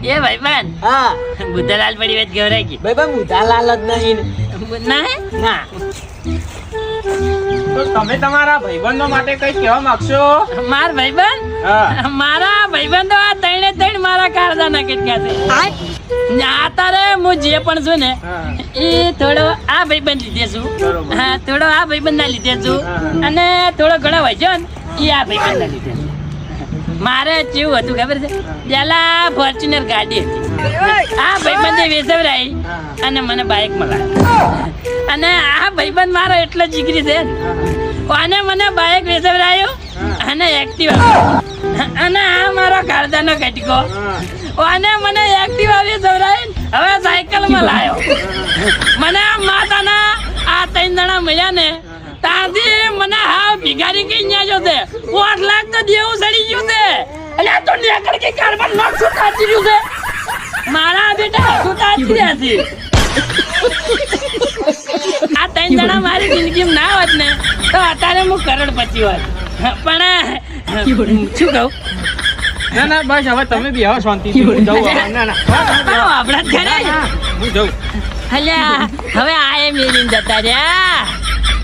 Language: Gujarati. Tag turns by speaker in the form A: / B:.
A: એ ભાઈબંધ
B: હા
A: બુદ્ધાલાલ પડી વેત ગવરાઈ ગઈ
B: ભાઈ ભાઈ મુધાલાલ જ નહીં
A: ના હે
B: ના
C: તો તમે તમારા ભાઈબંધો માટે કઈ કહેવા માંગશો?
A: માર ભાઈબંધ
C: હા.
A: મારા ભાઈબંધો આ ત્રણે ત્રણ મારા કારદાના કેટલા છે તારે હું જે પણ છું ને
C: હા.
A: એ થોડો આ ભાઈબંધ લીધે છું
C: બરોબર.
A: હા થોડો આ ભાઈબંધ ના લીધે છું
C: હા.
A: અને થોડો ઘણો હોય ને એ આ ભાઈબંધ ના લીધે છું. મારે કેવું હતું ખબર છે પેલા ફોર્ચ્યુનર ગાડી હતી આ ભાઈબંધે વેચવરાઈ અને મને બાઇક મળાવી અને આ ભાઈબંધ મારો એટલો જીગરી છે ને. અને મને બાઇક વેચવરાયો અને એક્ટિવા અને આ મારો કારદાનો કટકો અને મને એક્ટિવા વેચવરાઈ હવે સાયકલ માં લાયો મને આ માતાના આ 3 જણા મળ્યા ને તાંથી મને હા ભિખારી કઈ ન્યા જો છે 8 લાખ તો દેવું સડી ગયું છે એટલે આ તો નેકળ કે કારબાર નોટ શું થાતી રહ્યું છે મારા બેટા શું થાતી રહ્યા છે આ 3 જણા મારી જિંદગીમાં ના હોત ને તો અત્યારે હું કરોડપતિ હોત પણ શું કહું
C: ના ના બસ હવે તમે બી હવે શાંતિથી હું જાઉં હવે. ના ના
A: આપણા ઘરે
C: હું જાઉં.
A: અલ્યા હવે આ એ મેલીને જતા રહ્યા